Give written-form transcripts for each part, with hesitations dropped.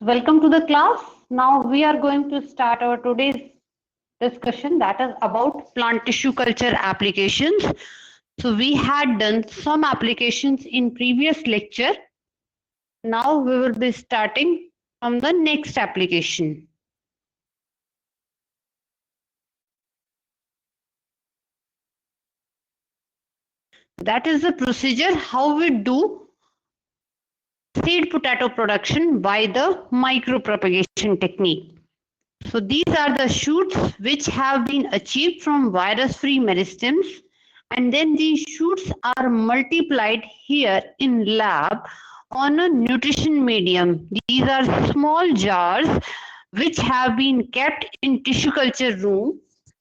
Welcome to the class. Now we are going to start our today's discussion, that is about plant tissue culture applications. So we had done some applications in previous lecture. Now we will be starting from the next application. That is the procedure how we do seed potato production by the micropropagation technique. So these are the shoots which have been achieved from virus-free meristems, and then these shoots are multiplied here in lab on a nutrition medium. These are small jars which have been kept in tissue culture room,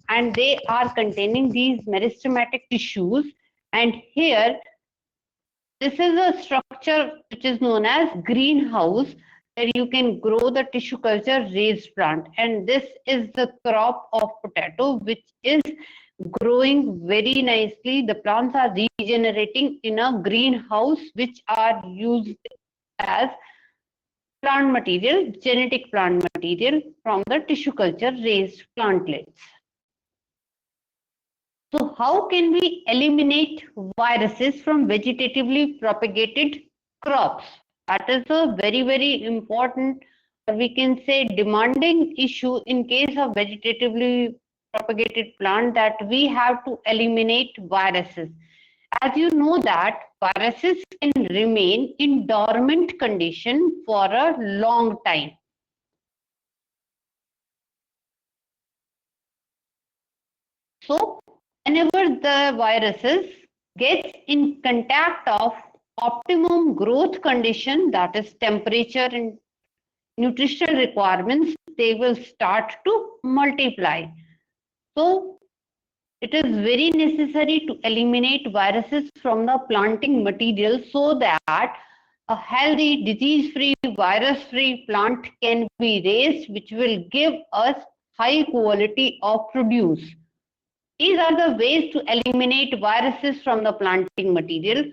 and they are containing these meristematic tissues. And here, this is a structure which is known as greenhouse, where you can grow the tissue culture raised plant. And this is the crop of potato which is growing very nicely. The plants are regenerating in a greenhouse which are used as plant material, genetic plant material from the tissue culture raised plantlets. So how can we eliminate viruses from vegetatively propagated crops? That is a very, very important, or we can say demanding issue in case of vegetatively propagated plant, that we have to eliminate viruses. As you know that viruses can remain in dormant condition for a long time. So whenever the viruses gets in contact of optimum growth condition, that is temperature and nutritional requirements, they will start to multiply. So it is very necessary to eliminate viruses from the planting material so that a healthy, disease-free, virus-free plant can be raised, which will give us high quality of produce. These are the ways to eliminate viruses from the planting material.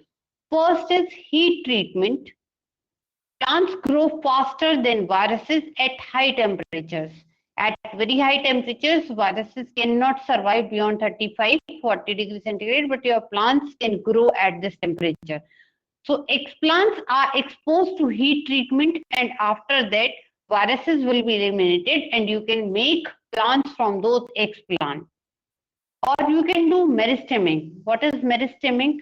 First is heat treatment. Plants grow faster than viruses at high temperatures. At very high temperatures, viruses cannot survive beyond 35-40 degrees centigrade, but your plants can grow at this temperature. So plants are exposed to heat treatment, and after that, viruses will be eliminated and you can make plants from those plants. Or you can do meristemming. What is meristemming?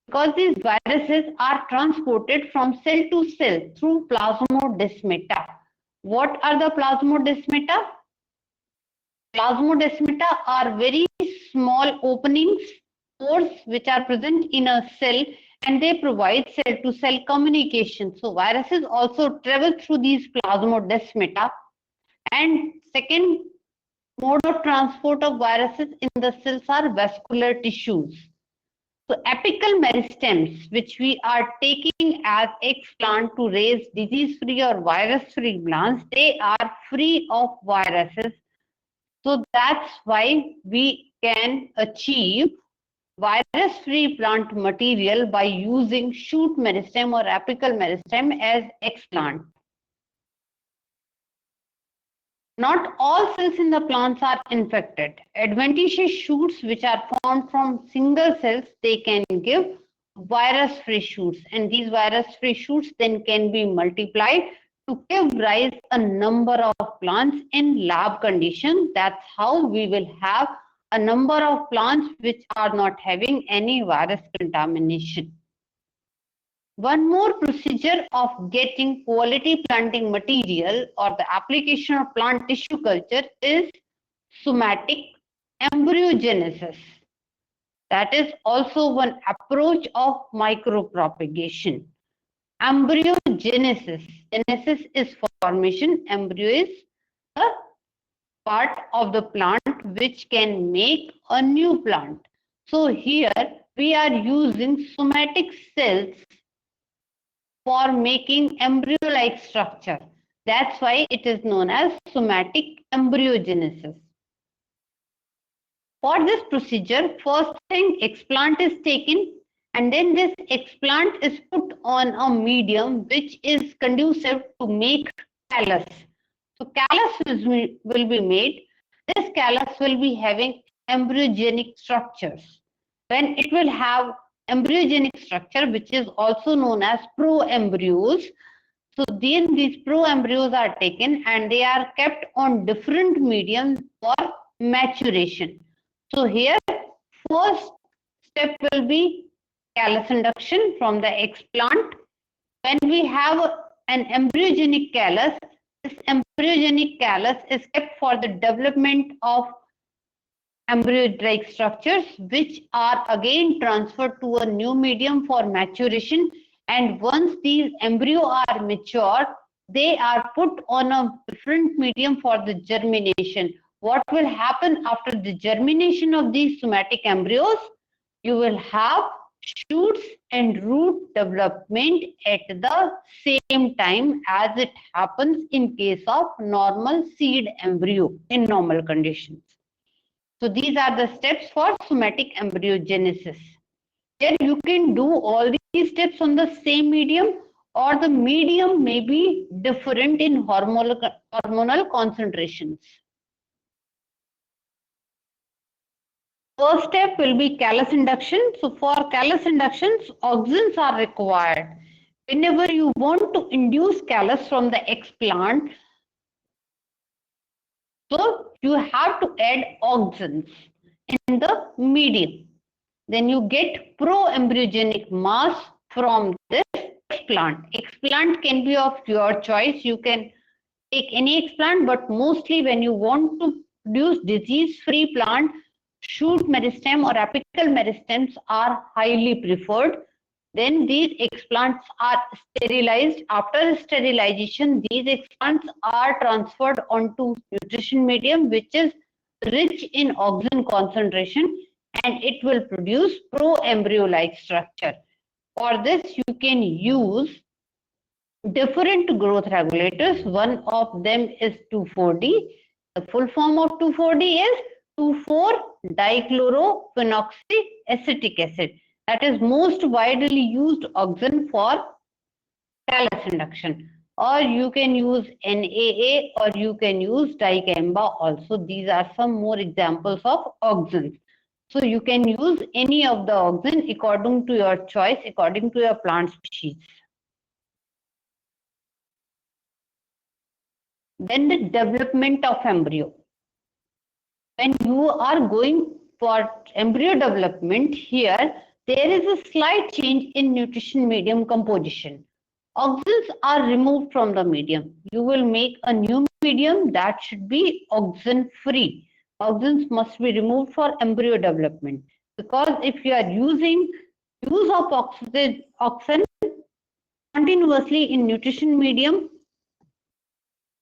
Because these viruses are transported from cell to cell through plasmodesmata. What are the plasmodesmata? Plasmodesmata are very small openings, pores which are present in a cell, and they provide cell to cell communication. So viruses also travel through these plasmodesmata. And second mode of transport of viruses in the cells are vascular tissues. So apical meristems, which we are taking as explant to raise disease-free or virus-free plants, they are free of viruses. So that's why we can achieve virus-free plant material by using shoot meristem or apical meristem as explant. Not all cells in the plants are infected. Adventitious shoots which are formed from single cells, they can give virus-free shoots, and these virus-free shoots then can be multiplied to give rise a number of plants in lab conditions. That's how we will have a number of plants which are not having any virus contamination. One more procedure of getting quality planting material or the application of plant tissue culture is somatic embryogenesis. That is also one approach of micropropagation. Embryogenesis. Genesis is formation. Embryo is a part of the plant which can make a new plant. So here we are using somatic cells for making embryo-like structure. That's why it is known as somatic embryogenesis. For this procedure, first thing, explant is taken, and then this explant is put on a medium which is conducive to make callus. So callus will be made. This callus will be having embryogenic structures. When it will have embryogenic structure, which is also known as proembryos. So then these proembryos are taken and they are kept on different mediums for maturation. So here, first step will be callus induction from the explant. When we have an embryogenic callus, this embryogenic callus is kept for the development of embryo-like structures, which are again transferred to a new medium for maturation. And once these embryo are mature, they are put on a different medium for the germination. What will happen after the germination of these somatic embryos? You will have shoots and root development at the same time as it happens in case of normal seed embryo in normal conditions. So these are the steps for somatic embryogenesis. Here you can do all these steps on the same medium, or the medium may be different in hormonal concentrations. First step will be callus induction. So for callus inductions, auxins are required. Whenever you want to induce callus from the explant, so you have to add auxins in the medium. Then you get pro-embryogenic mass from this explant. Explant can be of your choice. You can take any explant, but mostly when you want to produce disease-free plant, shoot meristem or apical meristems are highly preferred. Then these explants are sterilized. After sterilization, these explants are transferred onto nutrition medium, which is rich in auxin concentration, and it will produce pro-embryo-like structure. For this, you can use different growth regulators. One of them is 2,4-D. The full form of 2,4-D is 2,4-dichlorophenoxyacetic acid. That is most widely used auxin for callus induction. Or you can use NAA or you can use dicamba also. These are some more examples of auxins. So you can use any of the auxin according to your choice, according to your plant species. Then the development of embryo. When you are going for embryo development, here there is a slight change in nutrition medium composition. Auxins are removed from the medium. You will make a new medium that should be auxin free. Auxins must be removed for embryo development, because if you are using use of auxin continuously in nutrition medium,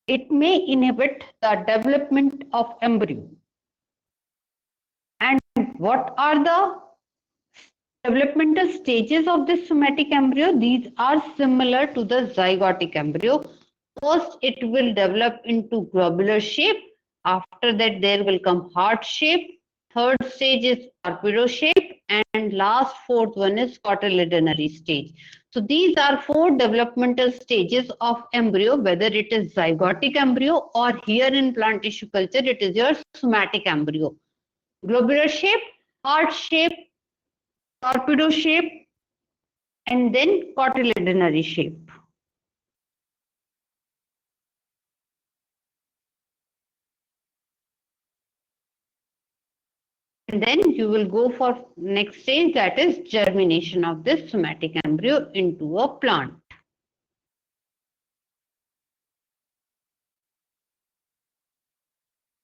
it may inhibit the development of embryo. And what are the developmental stages of this somatic embryo? These are similar to the zygotic embryo. First, it will develop into globular shape. After that, there will come heart shape. Third stage is torpedo shape. And last, fourth one is cotyledonary stage. So these are 4 developmental stages of embryo, whether it is zygotic embryo or here in plant tissue culture, it is your somatic embryo. Globular shape, heart shape, torpedo shape, and then cotyledonary shape. And then you will go for next stage, that is germination of this somatic embryo into a plant.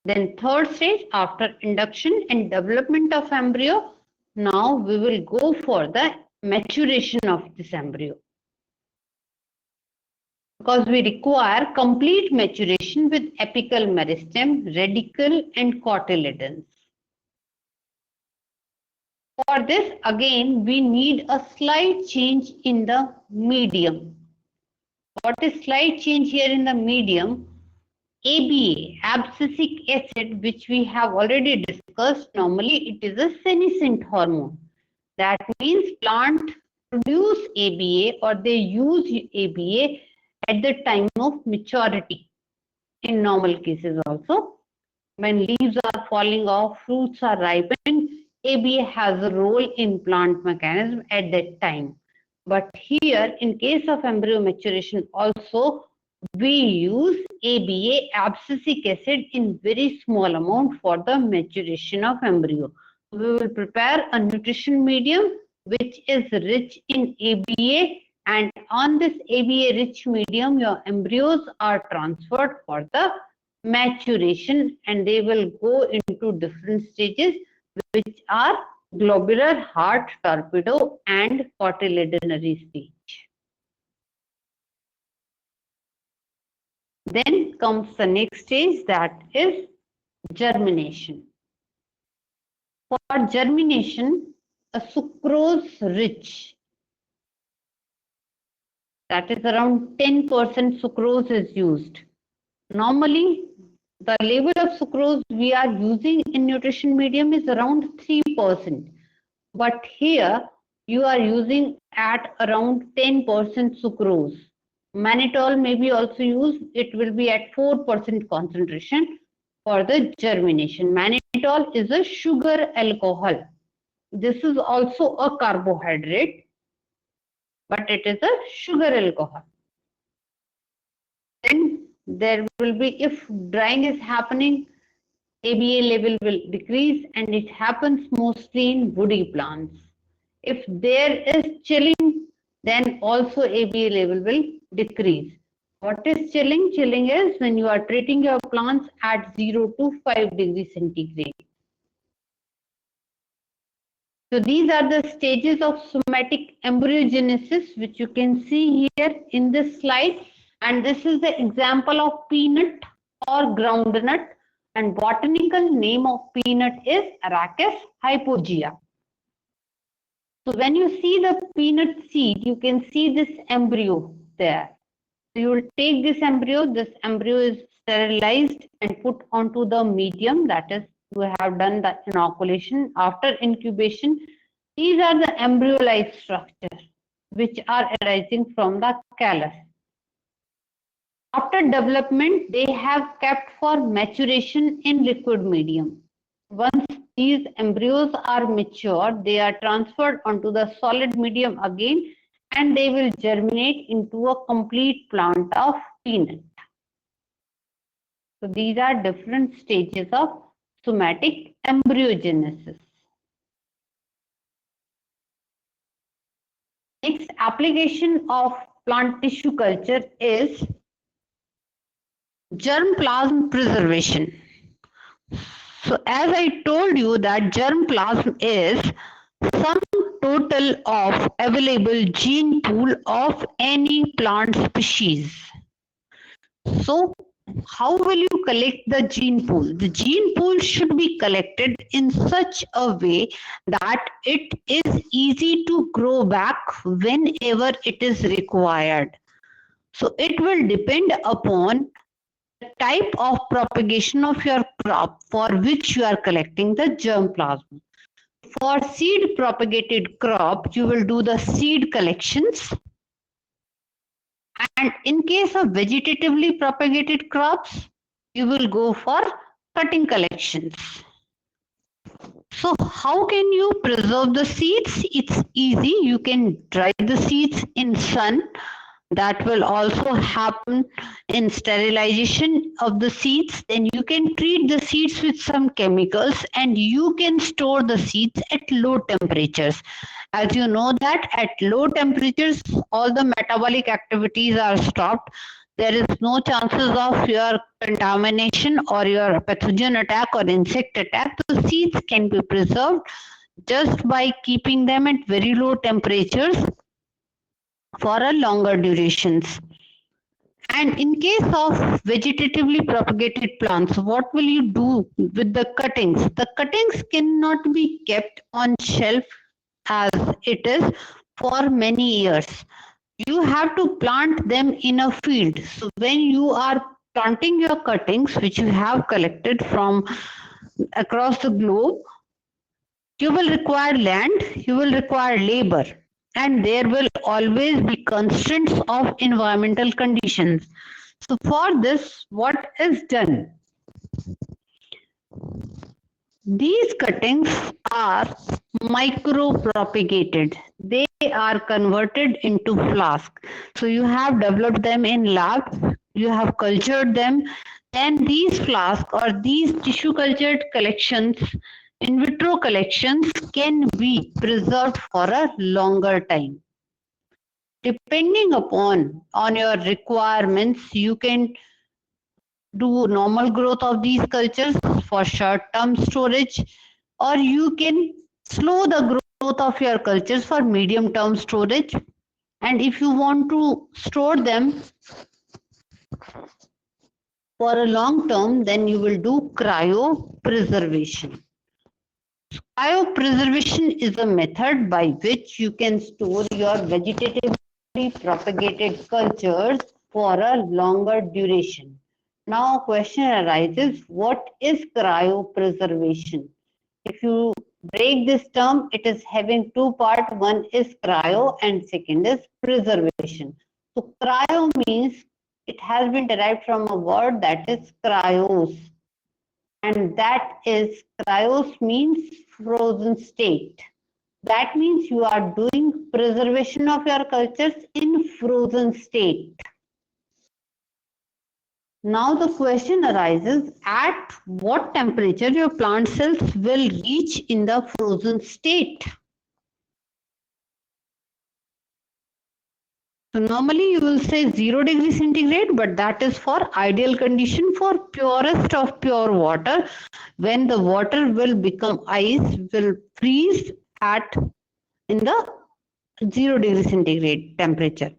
Then third stage, after induction and development of embryo, now we will go for the maturation of this embryo, because we require complete maturation with apical meristem, radicle and cotyledons. For this, again, we need a slight change in the medium. What is slight change here in the medium? ABA, abscisic acid, which we have already discussed, normally it is a senescent hormone. That means plant produce ABA or they use ABA at the time of maturity. In normal cases also, when leaves are falling off, fruits are ripening, ABA has a role in plant mechanism at that time. But here, in case of embryo maturation also, we use ABA, abscisic acid, in very small amount for the maturation of embryo. We will prepare a nutrition medium which is rich in ABA, and on this ABA rich medium, your embryos are transferred for the maturation, and they will go into different stages, which are globular, heart, torpedo, and cotyledonary stage. Then comes the next stage, that is germination. For germination, a sucrose rich, that is around 10% sucrose is used. Normally, the level of sucrose we are using in nutrition medium is around 3%. But here, you are using at around 10% sucrose. Mannitol may be also used. It will be at 4% concentration for the germination. Mannitol is a sugar alcohol. This is also a carbohydrate, but it is a sugar alcohol. Then there will be, if drying is happening, ABA level will decrease, and it happens mostly in woody plants. If there is chilling, then also ABA level will decrease. What is chilling? Chilling is when you are treating your plants at 0 to 5 degrees centigrade. So these are the stages of somatic embryogenesis, which you can see here in this slide. And this is the example of peanut or groundnut. And botanical name of peanut is Arachis hypogea. So when you see the peanut seed, you can see this embryo there. So you will take this embryo is sterilized and put onto the medium, that is, we have done the inoculation. After incubation, these are the embryo-like structures which are arising from the callus. After development, they have kept for maturation in liquid medium. Once these embryos are mature, they are transferred onto the solid medium again, and they will germinate into a complete plant of peanut. So these are different stages of somatic embryogenesis. Next application of plant tissue culture is germplasm preservation. So as I told you that germplasm is sum total of available gene pool of any plant species. So how will you collect the gene pool? The gene pool should be collected in such a way that it is easy to grow back whenever it is required. So it will depend upon the type of propagation of your crop for which you are collecting the germplasm. For seed propagated crop, you will do the seed collections. And in case of vegetatively propagated crops, you will go for cutting collections. So how can you preserve the seeds? It's easy. You can dry the seeds in sun. That will also happen in sterilization of the seeds. Then you can treat the seeds with some chemicals, and you can store the seeds at low temperatures. As you know that at low temperatures, all the metabolic activities are stopped. There is no chances of your contamination or your pathogen attack or insect attack. The seeds can be preserved just by keeping them at very low temperatures for a longer durations. And in case of vegetatively propagated plants, what will you do with the cuttings? The cuttings cannot be kept on shelf as it is for many years. You have to plant them in a field. So when you are planting your cuttings, which you have collected from across the globe, you will require land, you will require labor. and there will always be constraints of environmental conditions. So for this, what is done? These cuttings are micro-propagated. They are converted into flask. So you have developed them in lab, you have cultured them, then these flasks or these tissue cultured collections, in vitro collections, can be preserved for a longer time. Depending upon on your requirements, you can do normal growth of these cultures for short-term storage, or you can slow the growth of your cultures for medium-term storage. And if you want to store them for a long term, then you will do cryopreservation. Cryopreservation is a method by which you can store your vegetatively propagated cultures for a longer duration. Now, question arises, what is cryopreservation? If you break this term, it is having two parts. One is cryo and second is preservation. So, cryo means it has been derived from a word that is cryos, and that is cryos means frozen state. That means you are doing preservation of your cultures in frozen state. Now the question arises, at what temperature your plant cells will reach in the frozen state? So normally you will say 0 degree centigrade, but that is for ideal condition for purest of pure water, when the water will become ice, will freeze at in the 0 degree centigrade temperature.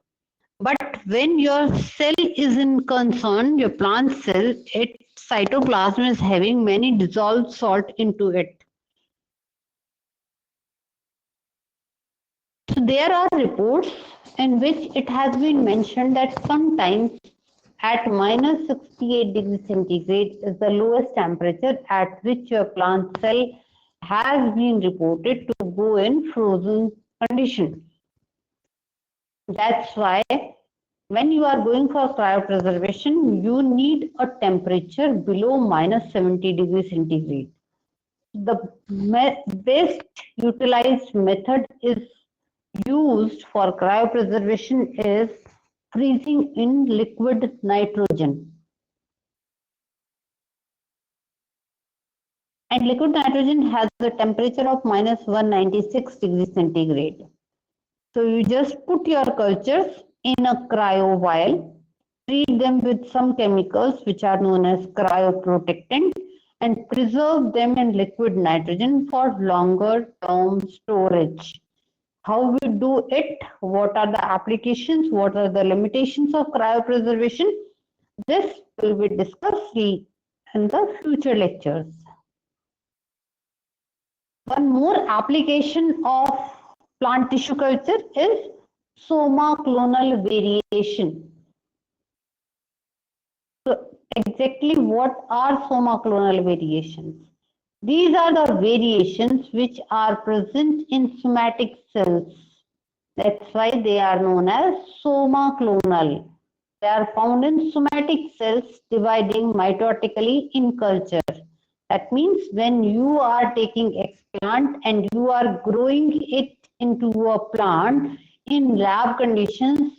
But when your cell is in concern, your plant cell, its cytoplasm is having many dissolved salt into it. So there are reports in which it has been mentioned that sometimes at minus 68 degrees centigrade is the lowest temperature at which your plant cell has been reported to go in frozen condition. That's why when you are going for cryopreservation, you need a temperature below minus 70 degrees centigrade. The best utilized method is used for cryopreservation is freezing in liquid nitrogen. And liquid nitrogen has a temperature of minus 196 degrees centigrade. So you just put your cultures in a cryo vial, treat them with some chemicals which are known as cryoprotectant, and preserve them in liquid nitrogen for longer term storage. How we do it, what are the applications, what are the limitations of cryopreservation, this will be discussed in the future lectures. One more application of plant tissue culture is soma clonal variation. So exactly what are soma clonal variations? These are the variations which are present in somatic cells. That's why they are known as soma clonal. They are found in somatic cells dividing mitotically in culture. That means when you are taking explant and you are growing it into a plant in lab conditions,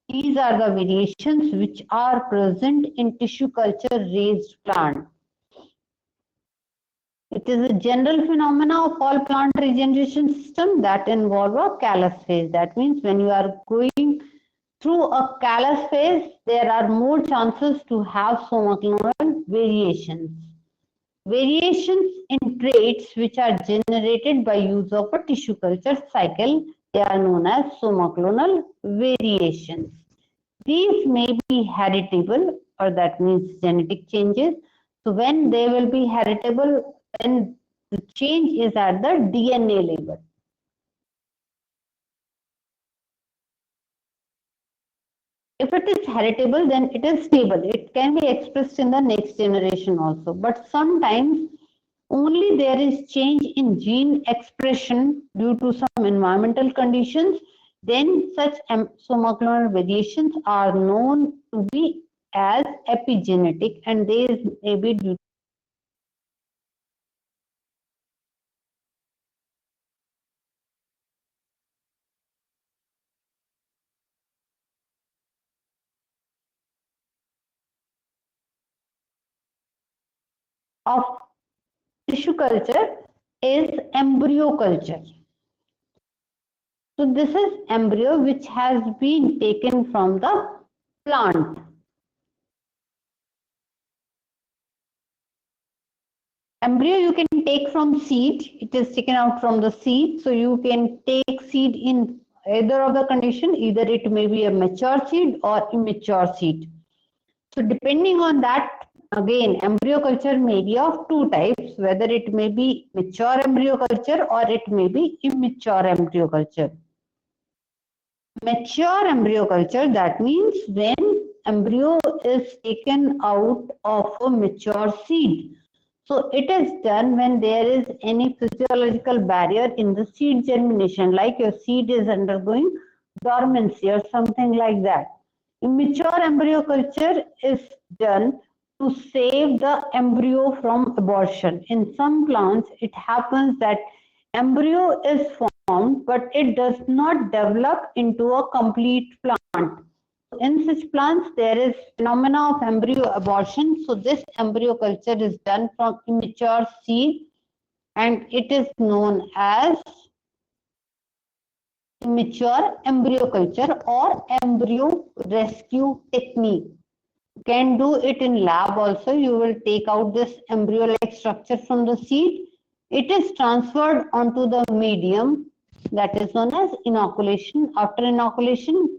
these are the variations which are present in tissue culture raised plant. It is a general phenomena of all plant regeneration system that involve a callus phase. That means when you are going through a callus phase, there are more chances to have soma clonal variations. Variations in traits which are generated by use of a tissue culture cycle, they are known as soma clonal variations. These may be heritable, or that means genetic changes. So when they will be heritable, when the change is at the DNA level. If it is heritable, then it is stable. It can be expressed in the next generation also. But sometimes only there is change in gene expression due to some environmental conditions, then such somoclonal variations are known to be as epigenetic, and they may be due of tissue culture is embryo culture. So this is embryo which has been taken from the plant. Embryo you can take from seed. It is taken out from the seed. So you can take seed in either of the condition. Either it may be a mature seed or immature seed. So depending on that, again, embryo culture may be of two types, whether it may be mature embryo culture or it may be immature embryo culture. Mature embryo culture, that means when embryo is taken out of a mature seed. So it is done when there is any physiological barrier in the seed germination, like your seed is undergoing dormancy or something like that. Immature embryo culture is done to save the embryo from abortion. In some plants, it happens that embryo is formed, but it does not develop into a complete plant. In such plants, there is phenomena of embryo abortion. So this embryo culture is done from immature seed, and it is known as immature embryo culture or embryo rescue technique. You can do it in lab also. You will take out this embryo-like structure from the seed. It is transferred onto the medium, that is known as inoculation. After inoculation,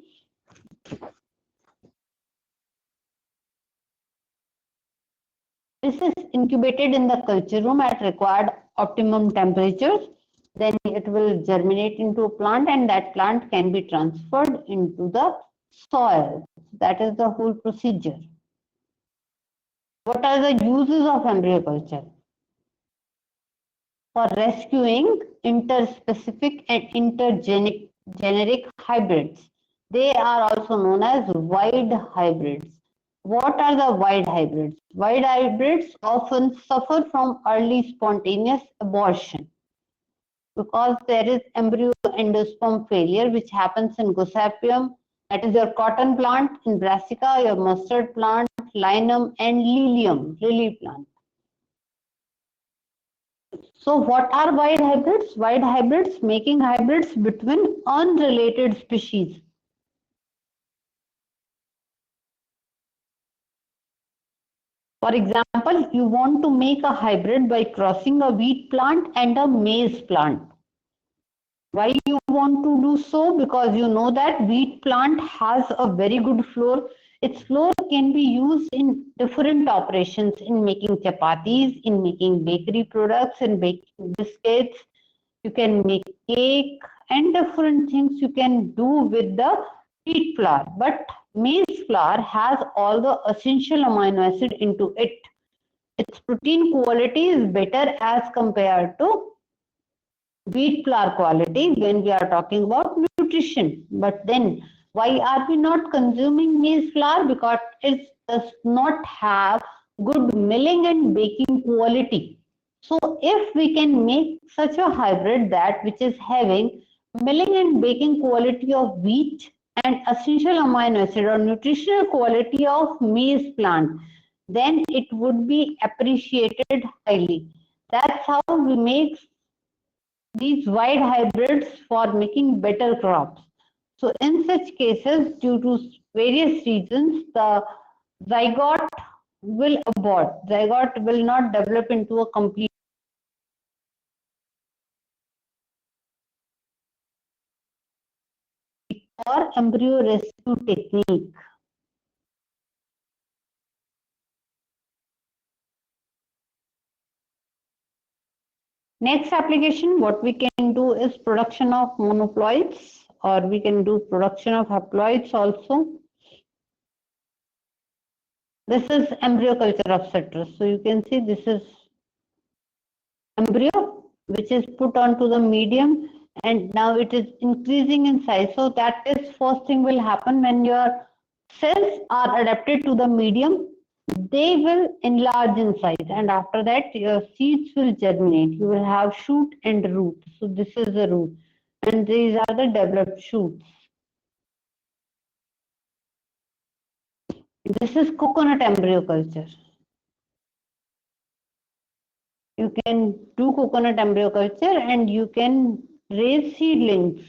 this is incubated in the culture room at required optimum temperatures. Then it will germinate into a plant, and that plant can be transferred into the soil. That is the whole procedure. What are the uses of embryo culture? For rescuing interspecific and intergeneric hybrids. They are also known as wide hybrids. What are the wide hybrids? Wide hybrids often suffer from early spontaneous abortion because there is embryo endosperm failure which happens in Gossypium, that is your cotton plant, in Brassica, your mustard plant, linum, and lilium, lily plant. So what are wide hybrids? Wide hybrids, making hybrids between unrelated species. For example, you want to make a hybrid by crossing a wheat plant and a maize plant. Why you want to do so? Because you know that wheat plant has a very good flour. Its flour can be used in different operations, in making chapatis, in making bakery products, in baking biscuits. You can make cake and different things you can do with the wheat flour. But maize flour has all the essential amino acid into it. Its protein quality is better as compared to wheat flour quality when we are talking about nutrition. But then why are we not consuming maize flour? Because it does not have good milling and baking quality. So if we can make such a hybrid that which is having milling and baking quality of wheat and essential amino acid or nutritional quality of maize plant, then it would be appreciated highly. That's how we make these wide hybrids for making better crops. So in such cases, due to various reasons, the zygote will abort. Zygote will not develop into a complete or embryo rescue technique. Next application, what we can do is production of monoploids, or we can do production of haploids also. This is embryo culture of citrus. So you can see this is embryo which is put onto the medium. and now it is increasing in size. So that is first thing will happen when your cells are adapted to the medium. They will enlarge in size, and after that your seeds will germinate. You will have shoot and root. So this is the root, and these are the developed shoots. This is coconut embryo culture. You can do coconut embryo culture and you can raise seedlings.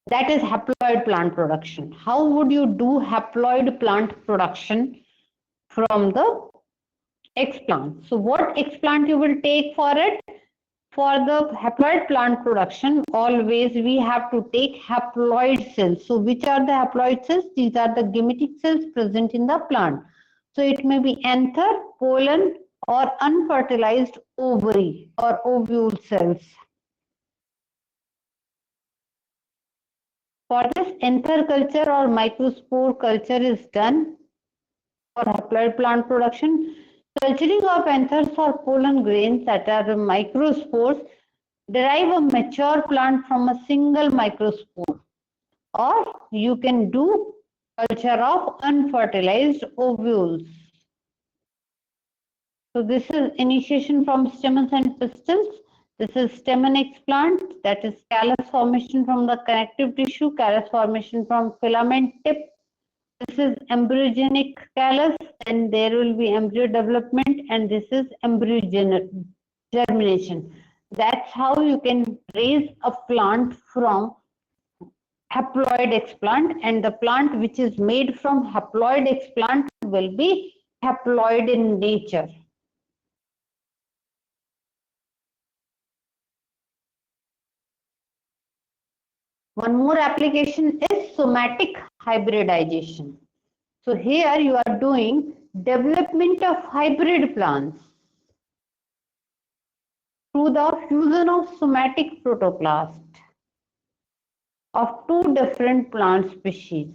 That is haploid plant production. How would you do haploid plant production from the explant? So what explant you will take for it? For the haploid plant production, always we have to take haploid cells. So which are the haploid cells? These are the gametic cells present in the plant. So it may be anther, pollen, or unfertilized ovary or ovule cells. For this, anther culture or microspore culture is done for haploid plant production. Culturing of anthers or pollen grains that are microspores derive a mature plant from a single microspore, or you can do culture of unfertilized ovules. So this is initiation from stamens and pistils. This is stamen explant, that is callus formation from the connective tissue, callus formation from filament tip. This is embryogenic callus, and there will be embryo development, and this is embryo germination. That's how you can raise a plant from haploid explant, and the plant which is made from haploid explant will be haploid in nature. One more application is somatic hybridization. So here you are doing development of hybrid plants through the fusion of somatic protoplast of two different plant species.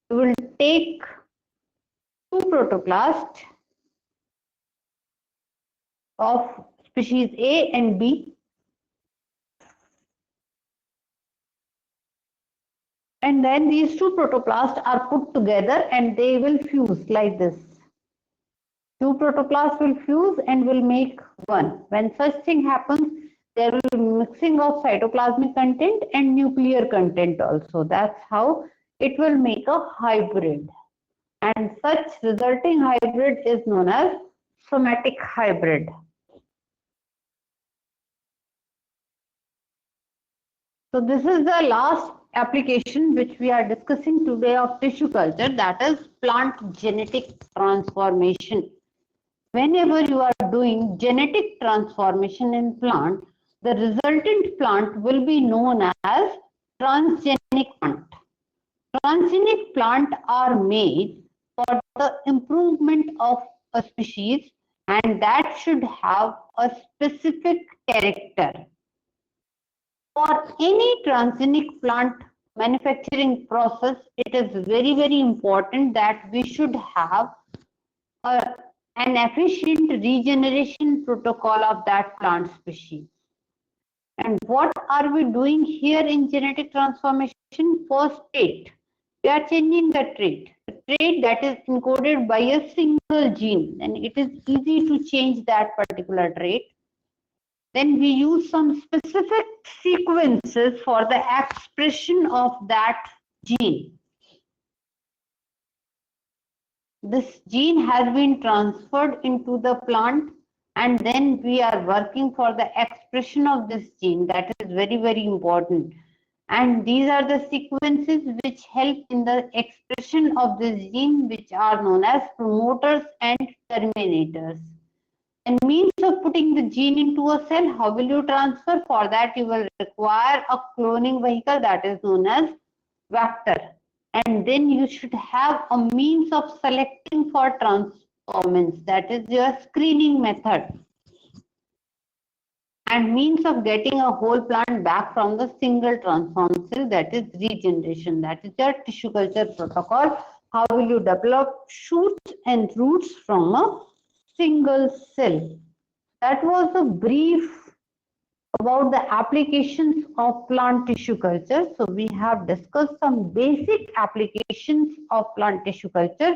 You will take two protoplasts of species A and B, and then these two protoplasts are put together and they will fuse like this. Two protoplasts will fuse and will make one. When such thing happens, there will be mixing of cytoplasmic content and nuclear content also. That's how it will make a hybrid. And such resulting hybrid is known as somatic hybrid. So this is the last application which we are discussing today of tissue culture, that is plant genetic transformation. Whenever you are doing genetic transformation in plant, the resultant plant will be known as transgenic plant. Transgenic plant are made for the improvement of a species, and that should have a specific character. For any transgenic plant manufacturing process, it is very, very important that we should have an efficient regeneration protocol of that plant species. And what are we doing here in genetic transformation? First, trait. We are changing the trait. The trait that is encoded by a single gene, and it is easy to change that particular trait. Then we use some specific sequences for the expression of that gene. This gene has been transferred into the plant, and then we are working for the expression of this gene. That is very, very important. And these are the sequences which help in the expression of this gene, which are known as promoters and terminators. And means of putting the gene into a cell, how will you transfer? For that you will require a cloning vehicle, that is known as vector. And then you should have a means of selecting for transformants, that is your screening method. And means of getting a whole plant back from the single transform cell, that is regeneration. That is your tissue culture protocol, How will you develop shoots and roots from a single cell? That was a brief about the applications of plant tissue culture. So we have discussed some basic applications of plant tissue culture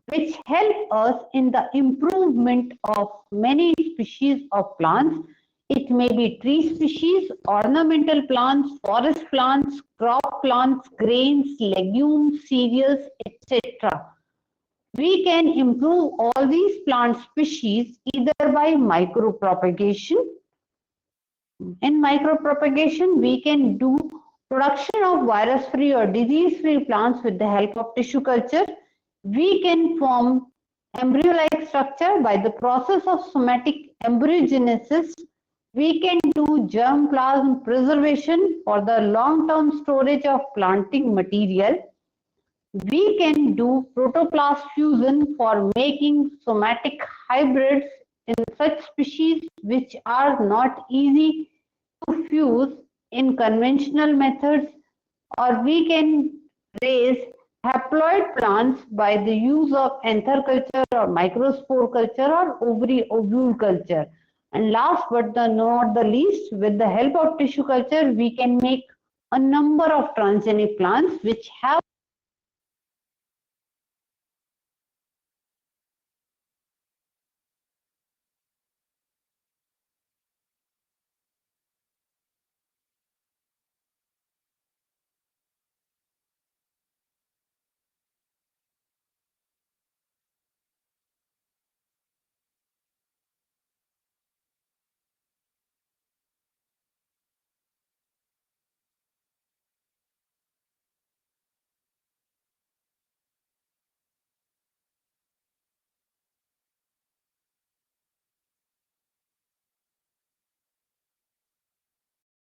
which help us in the improvement of many species of plants. It may be tree species, ornamental plants, forest plants, crop plants, grains, legumes, cereals, etc. We can improve all these plant species either by micropropagation. In micropropagation, we can do production of virus-free or disease-free plants with the help of tissue culture. We can form embryo-like structure by the process of somatic embryogenesis. We can do germplasm preservation for the long-term storage of planting material. We can do protoplast fusion for making somatic hybrids in such species which are not easy to fuse in conventional methods, or we can raise haploid plants by the use of anther culture or microspore culture or ovule culture. And last but not the least, with the help of tissue culture, we can make a number of transgenic plants which have